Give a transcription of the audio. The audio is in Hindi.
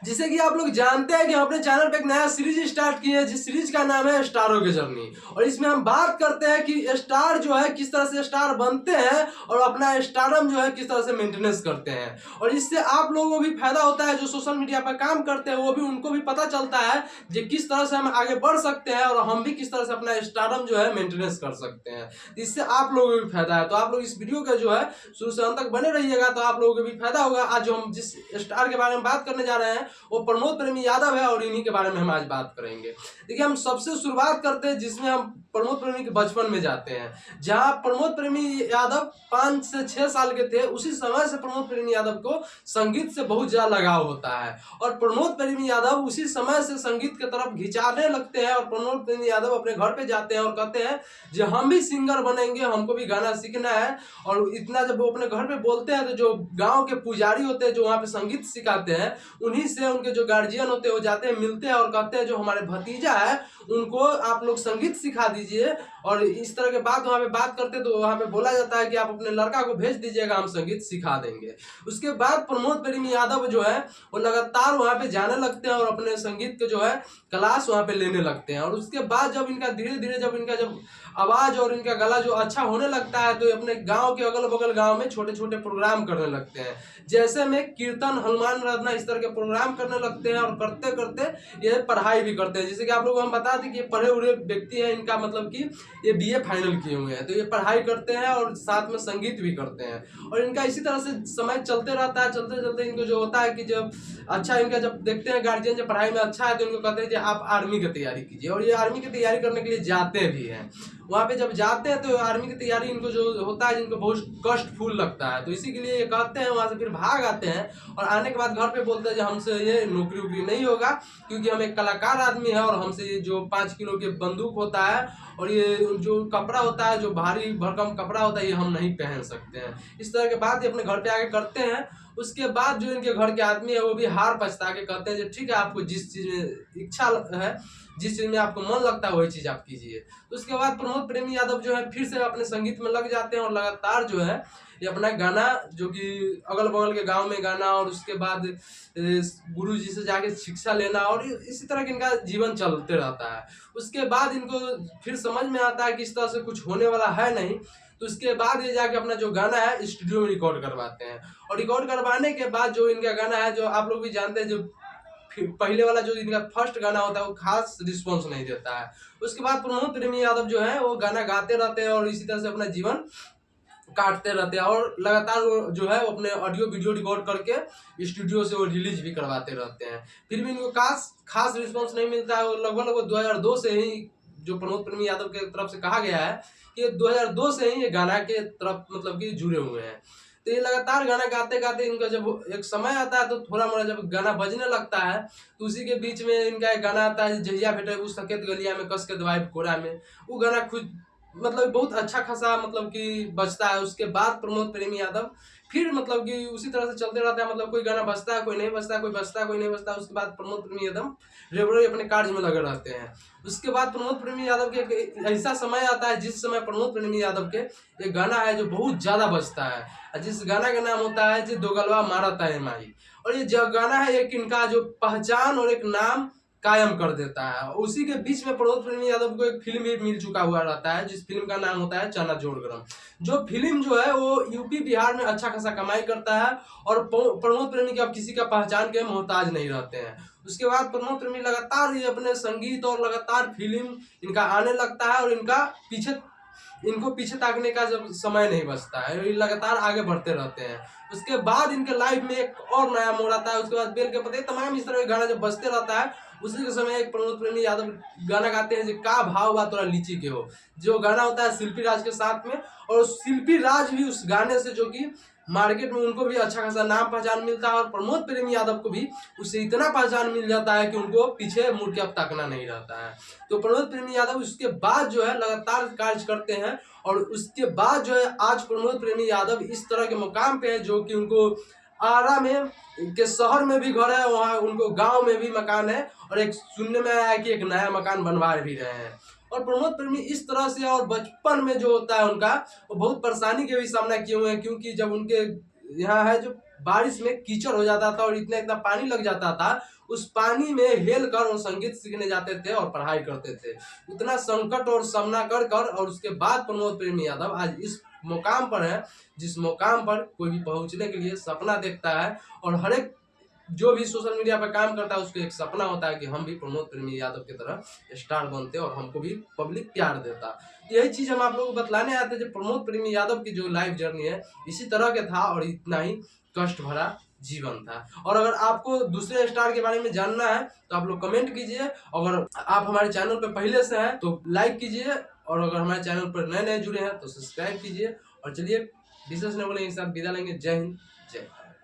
जिसे कि आप लोग जानते हैं कि हम अपने चैनल पे एक नया सीरीज स्टार्ट किए हैं, जिस सीरीज का नाम है स्टारों की जर्नी। और इसमें हम बात करते हैं कि स्टार जो है किस तरह से स्टार बनते हैं और अपना स्टारडम जो है किस तरह से मेंटेनेंस करते हैं। और इससे आप लोगों को भी फायदा होता है, जो सोशल मीडिया पर काम करते हैं वो भी, उनको भी पता चलता है कि किस तरह से हम आगे बढ़ सकते हैं और हम भी किस तरह से अपना स्टारडम जो है मेंटेनेंस कर सकते हैं। इससे आप लोगों को भी फायदा है। तो आप लोग इस वीडियो का जो है शुरू से अंत तक बने रहिएगा, तो आप लोगों को भी फायदा होगा। आज जो हम जिस स्टार के बारे में बात करने जा रहे हैं वो प्रमोद प्रेमी यादव है और इन्हीं के बारे में हम आज बात करेंगे। देखिए, हम सबसे शुरुआत करते हैं जिसमें हम प्रमोद प्रेमी के बचपन में जाते हैं। जहां प्रमोद प्रेमी यादव 5 से 6 साल के थे, उसी समय से प्रमोद प्रेमी यादव को संगीत से बहुत ज्यादा लगाव होता है और प्रमोद प्रेमी यादव उसी समय से संगीत की तरफ खिंचाने लगते हैं। और प्रमोद प्रेमी यादव अपने घर पे जाते हैं और कहते हैं जो हम भी सिंगर बनेंगे, हमको भी गाना सीखना है। और इतना जब वो अपने घर पे बोलते हैं तो जो गांव के पुजारी होते हैं जो वहाँ पे संगीत सिखाते हैं, उन्हीं से उनके जो गार्जियन होते हैं वो जाते हैं, मिलते हैं और कहते हैं जो हमारे भतीजा है उनको आप लोग संगीत सिखा दीजिए। और इस तरह के बात वहाँ पे बात करते हैं, तो वहाँ पे बोला जाता है कि आप अपने लड़का को भेज दीजिएगा, हम संगीत सिखा देंगे। उसके बाद प्रमोद प्रेमी यादव जो है वो लगातार वहाँ पे जाने लगते हैं और अपने संगीत के जो है क्लास वहाँ पे लेने लगते हैं। और उसके बाद जब इनका धीरे धीरे जब आवाज और इनका गला जो अच्छा होने लगता है, तो ये अपने गांव के अगल बगल गांव में छोटे छोटे प्रोग्राम करने लगते हैं, जैसे में कीर्तन, हनुमान आराधना, इस तरह के प्रोग्राम करने लगते हैं। और करते करते ये पढ़ाई भी करते हैं। जैसे कि आप लोग हम बता दें कि ये पढ़े हुए व्यक्ति हैं, इनका मतलब कि ये बीए फाइनल किए हुए हैं, तो ये पढ़ाई करते हैं और साथ में संगीत भी करते हैं। और इनका इसी तरह से समय चलते रहता है। चलते चलते इनको जो होता है कि जब अच्छा इनका जब देखते हैं गार्जियन जब पढ़ाई में अच्छा है, तो इनको कहते हैं कि आप आर्मी की तैयारी कीजिए। और ये आर्मी की तैयारी करने के लिए जाते भी हैं। वहाँ पे जब जाते हैं तो आर्मी की तैयारी इनको जो होता है, जिनको बहुत कष्टफुल लगता है, तो इसी के लिए ये कहते हैं, वहाँ से फिर भाग आते हैं। और आने के बाद घर पे बोलते हैं कि हमसे ये नौकरी वोकरी नहीं होगा, क्योंकि हम एक कलाकार आदमी है और हमसे ये जो 5 किलो के बंदूक होता है और ये जो कपड़ा होता है, जो भारी भरकम कपड़ा होता है, ये हम नहीं पहन सकते हैं। इस तरह के बात ये अपने घर पे आके करते हैं। उसके बाद जो इनके घर के आदमी है वो भी हार पछता के कहते हैं ठीक है, आपको जिस चीज में इच्छा है, जिस चीज में आपको मन लगता है वही चीज आप कीजिए। तो उसके बाद प्रमोद प्रेमी यादव जो है फिर से अपने संगीत में लग जाते हैं और लगातार जो है ये अपना गाना, जो कि अगल बगल के गांव में गाना, और उसके बाद गुरु जी से जाके शिक्षा लेना, और इसी तरह के इनका जीवन चलते रहता है। उसके बाद इनको फिर समझ में आता है कि इस तरह से कुछ होने वाला है नहीं। तो उसके बाद ये जाके अपना जो गाना है स्टूडियो में रिकॉर्ड करवाते हैं। और रिकॉर्ड करवाने के बाद जो इनका गाना है, जो आप लोग भी जानते हैं, जो पहले वाला जो इनका फर्स्ट गाना होता है वो खास रिस्पॉन्स नहीं देता है। उसके बाद प्रमोद प्रेमी यादव जो है वो गाना गाते रहते हैं और इसी तरह से अपना जीवन काटते रहते हैं। और लगातार वो जो है वो अपने ऑडियो वीडियो रिकॉर्ड करके स्टूडियो से वो रिलीज भी करवाते रहते हैं। फिर भी इनको खास रिस्पॉन्स नहीं मिलता है। लगभग 2002 से ही, जो प्रमोद प्रेमी यादव के तरफ से कहा गया है कि 2002 से ही ये गाना के तरफ मतलब कि जुड़े हुए हैं। तो ये लगातार गाना गाते गाते इनका जब एक समय आता है, तो थोड़ा मोड़ा जब गाना बजने लगता है, तो उसी के बीच में इनका एक गाना आता है, जहिया भेटे उस सकेत गलिया में कस के दवाई कोरा में। वो गाना खुद मतलब बहुत अच्छा खासा मतलब कि बजता है। उसके बाद प्रमोद प्रेमी यादव फिर मतलब कि उसी तरह से चलते रहता है, मतलब कोई गाना बजता है, कोई नहीं बजता, कोई बजता है, कोई नहीं बजता। उसके बाद प्रमोद प्रेमी यादव रेगुलर अपने कार्य में लगे रहते हैं। उसके बाद प्रमोद प्रेमी यादव के एक ऐसा समय आता है जिस समय प्रमोद प्रेमी यादव के एक गाना है जो बहुत ज्यादा बजता है, जिस गाना का नाम होता है जी दो गलवा मारता है माई। और ये जो गाना है एक इनका जो पहचान और एक नाम कायम कर देता है। उसी के बीच में प्रमोद प्रेमी यादव को एक फिल्म भी मिल चुका हुआ रहता है, जिस फिल्म का नाम होता है चना जोड़ गरम। जो फिल्म जो है वो यूपी बिहार में अच्छा खासा कमाई करता है और प्रमोद प्रेमी के अब किसी का पहचान के मोहताज नहीं रहते हैं। उसके बाद प्रमोद प्रेमी लगातार ये अपने संगीत और लगातार फिल्म इनका आने लगता है और इनको पीछे ताकने का जब समय नहीं बचता है, ये लगातार आगे बढ़ते रहते हैं। उसके बाद इनके लाइफ में एक और नया मोड़ आता है। उसके बाद बेल के पते तमाम इस तरह का गाना जब बजते रहता है, उसी के समय एक प्रमोद प्रेमी यादव गाना गाते हैं जो का भाव बा तोरा लीची के हो, जो गाना होता है शिल्पी राज के साथ में। और शिल्पी राज भी उस गाने से जो कि मार्केट में उनको भी अच्छा खासा नाम पहचान मिलता है और प्रमोद प्रेमी यादव को भी उससे इतना पहचान मिल जाता है कि उनको पीछे मुड़ के अब ताकना नहीं रहता है। तो प्रमोद प्रेमी यादव उसके बाद जो है लगातार कार्य करते हैं और उसके बाद जो है आज प्रमोद प्रेमी यादव इस तरह के मुकाम पे है जो कि उनको आरा में के शहर में भी घर है, वहाँ उनको गांव में भी मकान है और एक सुनने में आया है कि एक नया मकान बनवा भी रहे हैं। और प्रमोद प्रेमी इस तरह से और बचपन में जो होता है उनका वो बहुत परेशानी के भी सामना किए हुए हैं, क्योंकि जब उनके यहाँ है जो बारिश में कीचड़ हो जाता था और इतना इतना पानी लग जाता था, उस पानी में हेल कर वो संगीत सीखने जाते थे और पढ़ाई करते थे। उतना संकट और सामना कर कर और उसके बाद प्रमोद प्रेमी यादव आज इस मुकाम पर है जिस मुकाम पर कोई भी पहुंचने के लिए सपना देखता है। और हर एक जो भी सोशल मीडिया पर काम करता है उसको एक सपना होता है कि हम भी प्रमोद प्रेमी यादव की तरह स्टार बनते और हमको भी पब्लिक प्यार देता। यही चीज हम आप लोगों को बतलाने आते हैं। जो प्रमोद प्रेमी यादव की जो लाइफ जर्नी है इसी तरह के था और इतना ही कष्ट भरा जीवन था। और अगर आपको दूसरे स्टार के बारे में जानना है तो आप लोग कमेंट कीजिए। अगर आप हमारे चैनल पर पहले से हैं तो लाइक कीजिए और अगर हमारे चैनल पर नए नए जुड़े हैं तो सब्सक्राइब कीजिए। और चलिए विशेष न बोले एक साथ विदा लेंगे। जय हिंद, जय